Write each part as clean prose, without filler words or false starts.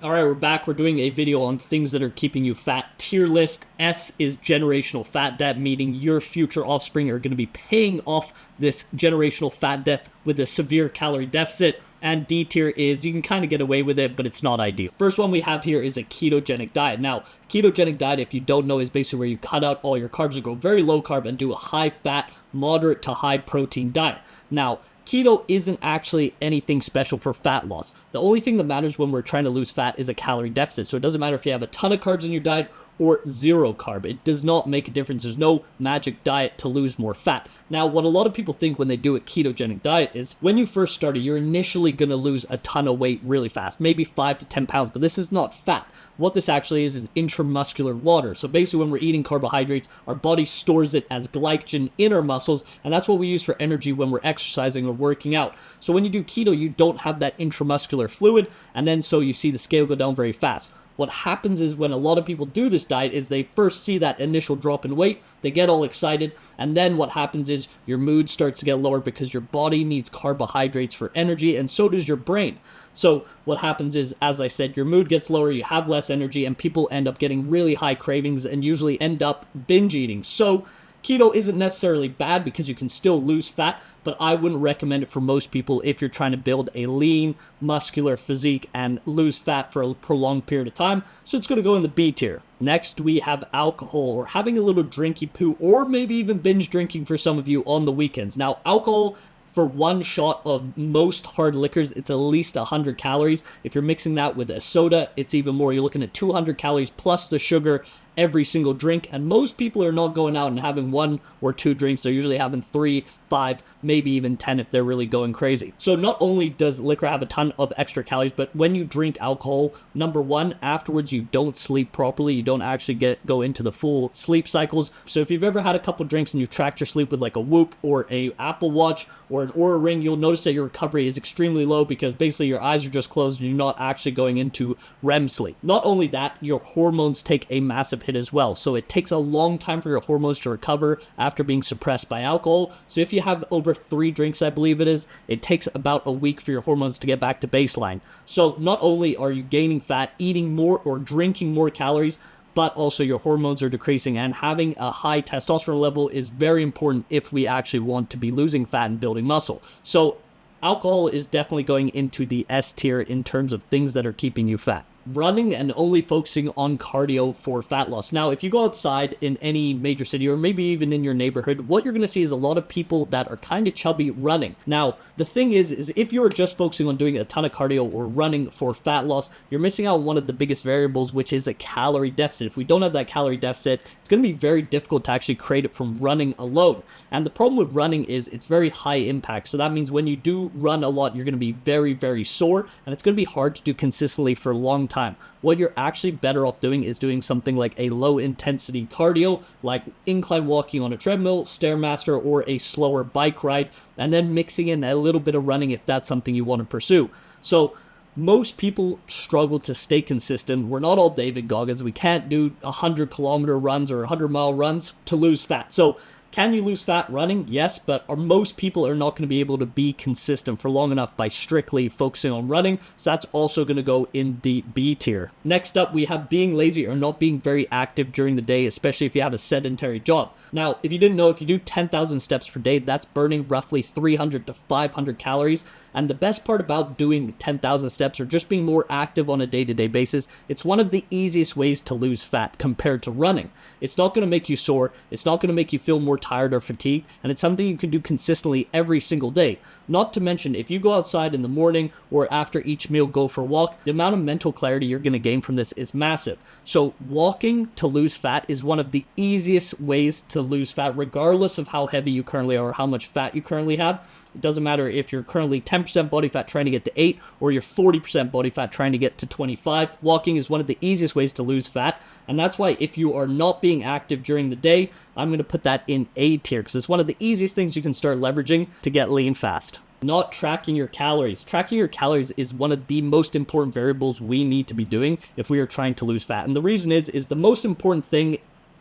All right, we're back. We're doing a video on things that are keeping you fat. Tier list. S is generational fat debt, meaning your future offspring are going to be paying off this generational fat debt with a severe calorie deficit. And D tier is you can kind of get away with it, but it's not ideal. First one we have here is a ketogenic diet. Now, ketogenic diet, if you don't know, is basically where you cut out all your carbs and go very low carb and do a high fat, moderate to high protein diet. Now, keto isn't actually anything special for fat loss. The only thing that matters when we're trying to lose fat is a calorie deficit. So it doesn't matter if you have a ton of carbs in your diet or zero carb. It does not make a difference. There's no magic diet to lose more fat. Now, what a lot of people think when they do a ketogenic diet is when you first started, you're initially going to lose a ton of weight really fast, maybe 5 to 10 pounds, but this is not fat. What this actually is intramuscular water. So basically when we're eating carbohydrates, our body stores it as glycogen in our muscles, and that's what we use for energy when we're exercising or working out. So when you do keto, you don't have that intramuscular fluid, and then so you see the scale go down very fast. What happens is when a lot of people do this diet is they first see that initial drop in weight, they get all excited, and then what happens is your mood starts to get lower because your body needs carbohydrates for energy, and so does your brain. So what happens is, as I said, your mood gets lower, you have less energy, and people end up getting really high cravings and usually end up binge eating. So keto isn't necessarily bad because you can still lose fat, but I wouldn't recommend it for most people if you're trying to build a lean, muscular physique and lose fat for a prolonged period of time. So it's going to go in the B tier. Next, we have alcohol, or having a little drinky poo, or maybe even binge drinking for some of you on the weekends. Now, alcohol, for one shot of most hard liquors, it's at least 100 calories. If you're mixing that with a soda, it's even more. You're looking at 200 calories plus the sugar every single drink, and most people are not going out and having 1 or 2 drinks. They're usually having 3, 5, maybe even 10 if they're really going crazy. So not only does liquor have a ton of extra calories, but when you drink alcohol, number one, afterwards you don't sleep properly. You don't actually go into the full sleep cycles. So if you've ever had a couple drinks and you've tracked your sleep with like a Whoop or a Apple Watch or an Oura Ring, you'll notice that your recovery is extremely low because basically your eyes are just closed and you're not actually going into REM sleep. Not only that, your hormones take a massive hit as well. So it takes a long time for your hormones to recover after being suppressed by alcohol. So if you have over 3 drinks, I believe it is, it takes about a week for your hormones to get back to baseline. So not only are you gaining fat, eating more or drinking more calories, but also your hormones are decreasing, and having a high testosterone level is very important if we actually want to be losing fat and building muscle. So alcohol is definitely going into the S tier in terms of things that are keeping you fat. Running and only focusing on cardio for fat loss. Now, if you go outside in any major city or maybe even in your neighborhood, what you're going to see is a lot of people that are kind of chubby running. Now, the thing is if you're just focusing on doing a ton of cardio or running for fat loss, you're missing out on one of the biggest variables, which is a calorie deficit. If we don't have that calorie deficit, it's going to be very difficult to actually create it from running alone. And the problem with running is it's very high impact. So that means when you do run a lot, you're going to be very, very sore, and it's going to be hard to do consistently for a long time. What you're actually better off doing is doing something like a low intensity cardio, like incline walking on a treadmill, Stairmaster, or a slower bike ride, and then mixing in a little bit of running if that's something you want to pursue. So most people struggle to stay consistent. We're not all David Goggins. We can't do 100-kilometer runs or 100-mile runs to lose fat. So can you lose fat running? Yes, but most people are not going to be able to be consistent for long enough by strictly focusing on running, so that's also going to go in the B tier. Next up, we have being lazy or not being very active during the day, especially if you have a sedentary job. Now, if you didn't know, if you do 10,000 steps per day, that's burning roughly 300 to 500 calories. And the best part about doing 10,000 steps or just being more active on a day-to-day basis, it's one of the easiest ways to lose fat compared to running. It's not going to make you sore, it's not going to make you feel more tired or fatigued, and it's something you can do consistently every single day. Not to mention, if you go outside in the morning or after each meal, go for a walk, the amount of mental clarity you're going to gain from this is massive. So walking to lose fat is one of the easiest ways to lose fat, regardless of how heavy you currently are or how much fat you currently have. It doesn't matter if you're currently 10% body fat trying to get to 8 or you're 40% body fat trying to get to 25. Walking is one of the easiest ways to lose fat, and that's why if you are not being active during the day, I'm going to put that in A tier because it's one of the easiest things you can start leveraging to get lean fast. Not tracking your calories. Tracking your calories is one of the most important variables we need to be doing if we are trying to lose fat. And the reason is the most important thing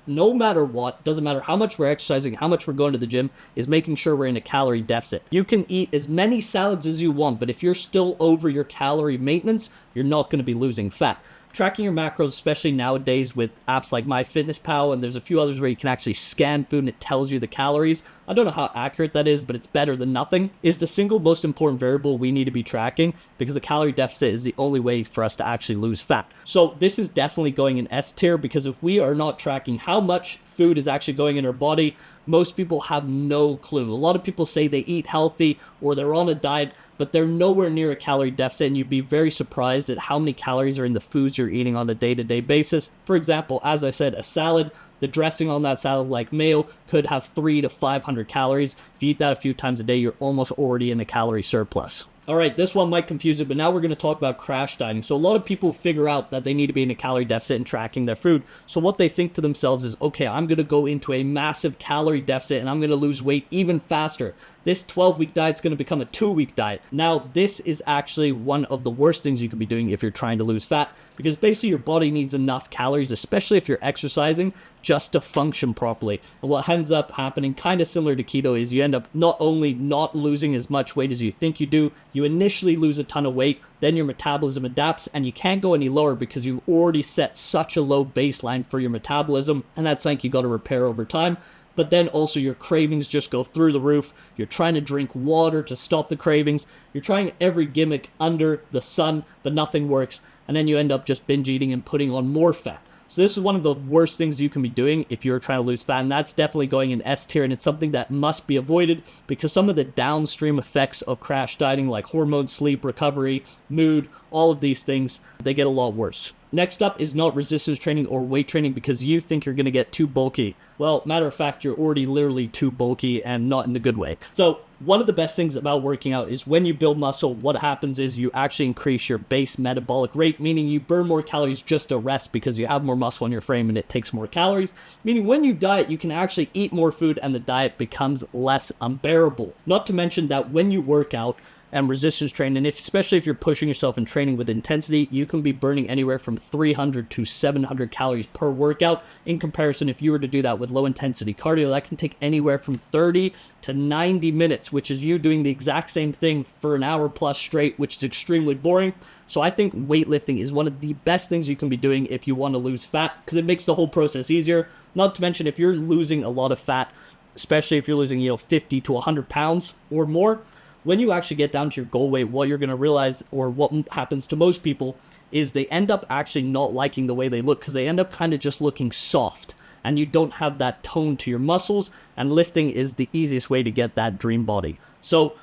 no matter what, doesn't matter how much we're exercising, how much we're going to the gym, is making sure we're in a calorie deficit. You can eat as many salads as you want, but if you're still over your calorie maintenance, you're not going to be losing fat. Tracking your macros, especially nowadays with apps like MyFitnessPal, and there's a few others where you can actually scan food and it tells you the calories. I don't know how accurate that is, but it's better than nothing, is the single most important variable we need to be tracking, because a calorie deficit is the only way for us to actually lose fat. So this is definitely going in S tier, because if we are not tracking how much food is actually going in our body, most people have no clue. A lot of people say they eat healthy or they're on a diet, but they're nowhere near a calorie deficit, and you'd be very surprised at how many calories are in the foods you're eating on a day-to-day basis. For example, as I said, a salad, the dressing on that salad, like mayo, could have 300 to 500 calories. If you eat that a few times a day, you're almost already in a calorie surplus. All right, this one might confuse it, but now we're going to talk about crash dieting. So a lot of people figure out that they need to be in a calorie deficit and tracking their food. So what they think to themselves is, okay, I'm going to go into a massive calorie deficit and I'm going to lose weight even faster. This 12-week diet is going to become a 2-week diet. Now, this is actually one of the worst things you could be doing if you're trying to lose fat, because basically your body needs enough calories, especially if you're exercising, just to function properly. And what ends up happening, kind of similar to keto, is you end up not only not losing as much weight as you think you do, you initially lose a ton of weight, then your metabolism adapts, and you can't go any lower because you've already set such a low baseline for your metabolism, and that's something you got to repair over time. But then also your cravings just go through the roof. You're trying to drink water to stop the cravings. You're trying every gimmick under the sun, but nothing works. And then you end up just binge eating and putting on more fat. So this is one of the worst things you can be doing if you're trying to lose fat, and that's definitely going in S tier, and it's something that must be avoided because some of the downstream effects of crash dieting, like hormone, sleep, recovery, mood, all of these things, they get a lot worse. Next up is not resistance training or weight training because you think you're going to get too bulky. Well, matter of fact, you're already literally too bulky, and not in a good way. So one of the best things about working out is when you build muscle, what happens is you actually increase your base metabolic rate, meaning you burn more calories just to rest because you have more muscle in your frame and it takes more calories. Meaning when you diet, you can actually eat more food and the diet becomes less unbearable. Not to mention that when you work out and resistance train, and especially if you're pushing yourself and training with intensity, you can be burning anywhere from 300 to 700 calories per workout. In comparison, if you were to do that with low intensity cardio, that can take anywhere from 30 to 90 minutes, which is you doing the exact same thing for an hour plus straight, which is extremely boring. So I think weightlifting is one of the best things you can be doing if you want to lose fat, because it makes the whole process easier. Not to mention, if you're losing a lot of fat, especially if you're losing 50 to 100 pounds or more, when you actually get down to your goal weight, what you're going to realize, or what happens to most people, is they end up actually not liking the way they look because they end up kind of just looking soft, and you don't have that tone to your muscles, and lifting is the easiest way to get that dream body. So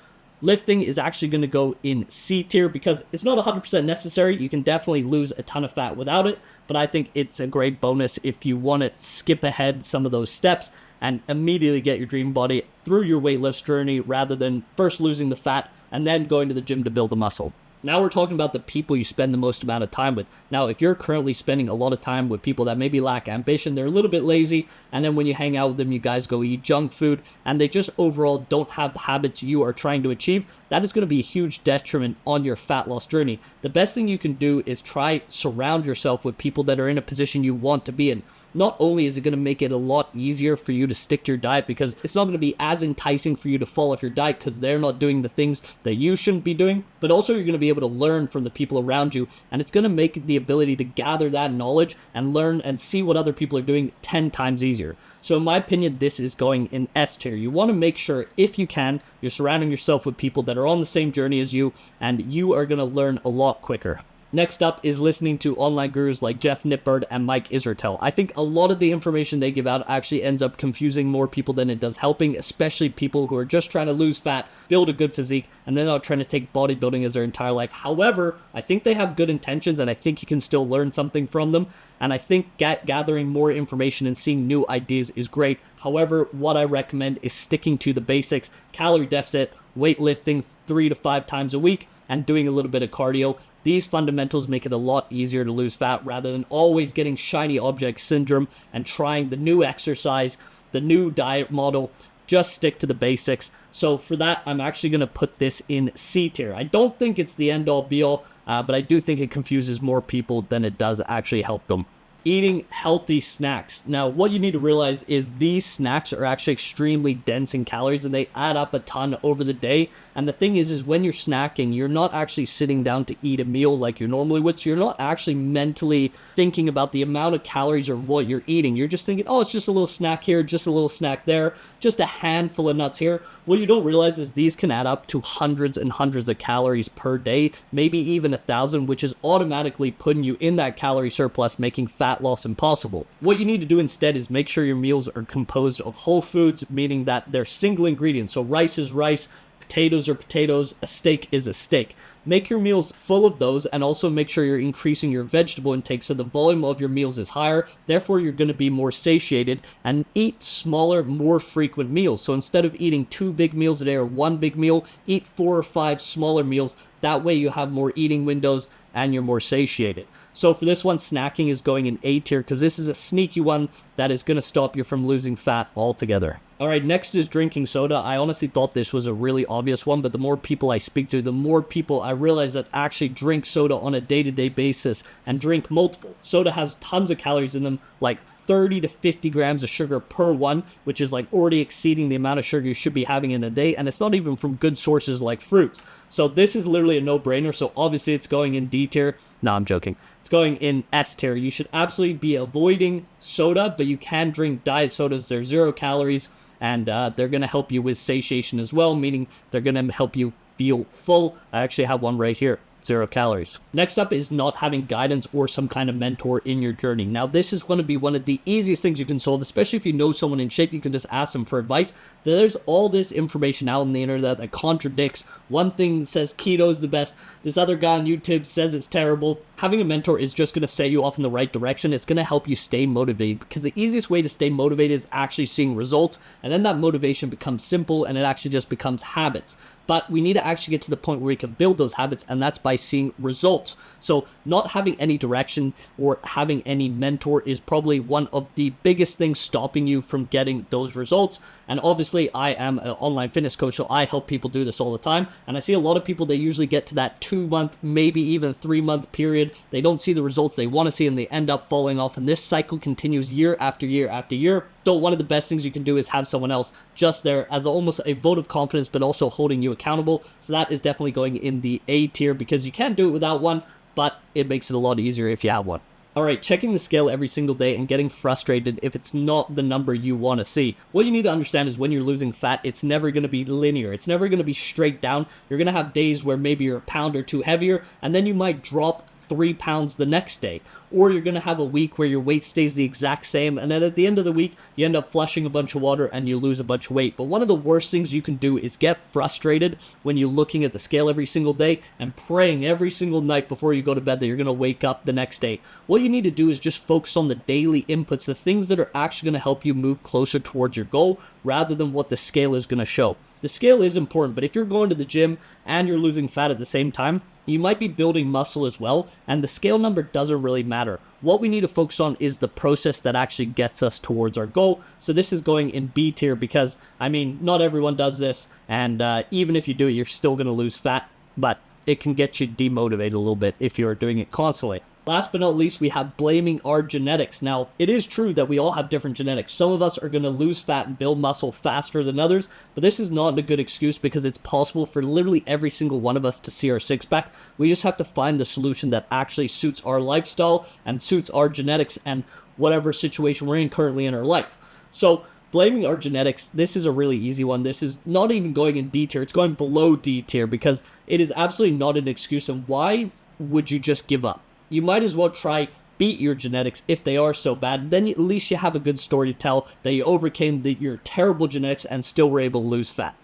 lifting is actually going to go in C tier because it's not 100% necessary. You can definitely lose a ton of fat without it, but I think it's a great bonus if you want to skip ahead some of those steps and immediately get your dream body through your weight loss journey rather than first losing the fat and then going to the gym to build the muscle. Now we're talking about the people you spend the most amount of time with. Now, if you're currently spending a lot of time with people that maybe lack ambition, they're a little bit lazy, and then when you hang out with them, you guys go eat junk food, and they just overall don't have the habits you are trying to achieve, that is going to be a huge detriment on your fat loss journey. The best thing you can do is try surround yourself with people that are in a position you want to be in. Not only is it going to make it a lot easier for you to stick to your diet because it's not going to be as enticing for you to fall off your diet because they're not doing the things that you shouldn't be doing, but also you're going to be able to learn from the people around you, and it's going to make the ability to gather that knowledge and learn and see what other people are doing 10 times easier. So in my opinion, this is going in S tier. You want to make sure, if you can, you're surrounding yourself with people that are on the same journey as you, and you are going to learn a lot quicker. Next up is listening to online gurus like Jeff Nippard and Mike Israetel. I think a lot of the information they give out actually ends up confusing more people than it does helping, especially people who are just trying to lose fat, build a good physique, and they're not trying to take bodybuilding as their entire life. However, I think they have good intentions, and I think you can still learn something from them. And I think gathering more information and seeing new ideas is great. However, what I recommend is sticking to the basics: calorie deficit, weightlifting 3 to 5 times a week, and doing a little bit of cardio. These fundamentals make it a lot easier to lose fat rather than always getting shiny object syndrome and trying the new exercise, the new diet model. Just stick to the basics. So for that, I'm actually going to put this in C tier. I don't think it's the end all be all, but I do think it confuses more people than it does actually help them. eating healthy snacks. Now, what you need to realize is these snacks are actually extremely dense in calories and they add up a ton over the day. And the thing is when you're snacking, you're not actually sitting down to eat a meal like you normally would. So you're not actually mentally thinking about the amount of calories or what you're eating. You're just thinking, oh, it's just a little snack here, just a little snack there, just a handful of nuts here. What you don't realize is these can add up to hundreds and hundreds of calories per day, maybe even 1,000, which is automatically putting you in that calorie surplus, making fat loss impossible. What you need to do instead is make sure your meals are composed of whole foods, meaning that they're single ingredients. So rice is rice, potatoes are potatoes, a steak is a steak. Make your meals full of those and also make sure you're increasing your vegetable intake so the volume of your meals is higher. Therefore, you're going to be more satiated and eat smaller, more frequent meals. So instead of eating 2 big meals a day or 1 big meal, eat 4 or 5 smaller meals. That way you have more eating windows and you're more satiated. So for this one, snacking is going in A tier because this is a sneaky one that is going to stop you from losing fat altogether. All right, next is drinking soda. I honestly thought this was a really obvious one, but the more people I speak to, the more people I realize that actually drink soda on a day-to-day basis and drink multiple. Soda has tons of calories in them, like 30 to 50 grams of sugar per one, which is like already exceeding the amount of sugar you should be having in a day, and it's not even from good sources like fruits. So this is literally a no-brainer, so obviously it's going in D tier. No, I'm joking. It's going in S tier. You should absolutely be avoiding soda, but you can drink diet sodas. They're 0 calories, and they're going to help you with satiation as well, meaning they're going to help you feel full. I actually have one right here. 0 calories. Next up is not having guidance or some kind of mentor in your journey. Now, this is going to be one of the easiest things you can solve, especially if you know someone in shape. You can just ask them for advice. There's all this information out on the internet that contradicts. One thing says keto is the best. This other guy on YouTube says it's terrible. Having a mentor is just going to set you off in the right direction. It's going to help you stay motivated because the easiest way to stay motivated is actually seeing results. And then that motivation becomes simple and it actually just becomes habits. But we need to actually get to the point where we can build those habits, and that's by seeing results. So not having any direction or having any mentor is probably one of the biggest things stopping you from getting those results. And obviously, I am an online fitness coach, so I help people do this all the time. And I see a lot of people, they usually get to that 2-month, maybe even 3-month period. They don't see the results they want to see, and they end up falling off. And this cycle continues year after year after year. So one of the best things you can do is have someone else just there as almost a vote of confidence, but also holding you accountable. So that is definitely going in the A tier because you can't do it without one, but it makes it a lot easier if you have one. All right, checking the scale every single day and getting frustrated if it's not the number you want to see. What you need to understand is when you're losing fat, it's never going to be linear. It's never going to be straight down. You're going to have days where maybe you're a pound or 2 heavier, and then you might drop 3 pounds the next day. Or you're going to have a week where your weight stays the exact same, and then at the end of the week, you end up flushing a bunch of water and you lose a bunch of weight. But one of the worst things you can do is get frustrated when you're looking at the scale every single day and praying every single night before you go to bed that you're going to wake up the next day. What you need to do is just focus on the daily inputs, the things that are actually going to help you move closer towards your goal rather than what the scale is going to show. The scale is important, but if you're going to the gym and you're losing fat at the same time, you might be building muscle as well, and the scale number doesn't really matter. What we need to focus on is the process that actually gets us towards our goal. So this is going in B tier because, I mean, not everyone does this, and even if you do it, you're still going to lose fat, but it can get you demotivated a little bit if you're doing it constantly. Last but not least, we have blaming our genetics. Now, it is true that we all have different genetics. Some of us are going to lose fat and build muscle faster than others, but this is not a good excuse because it's possible for literally every single one of us to see our six-pack. We just have to find the solution that actually suits our lifestyle and suits our genetics and whatever situation we're in currently in our life. So, blaming our genetics, this is a really easy one. This is not even going in D tier. It's going below D tier because it is absolutely not an excuse. And why would you just give up? You might as well try beat your genetics if they are so bad. Then at least you have a good story to tell that you overcame your terrible genetics and still were able to lose fat.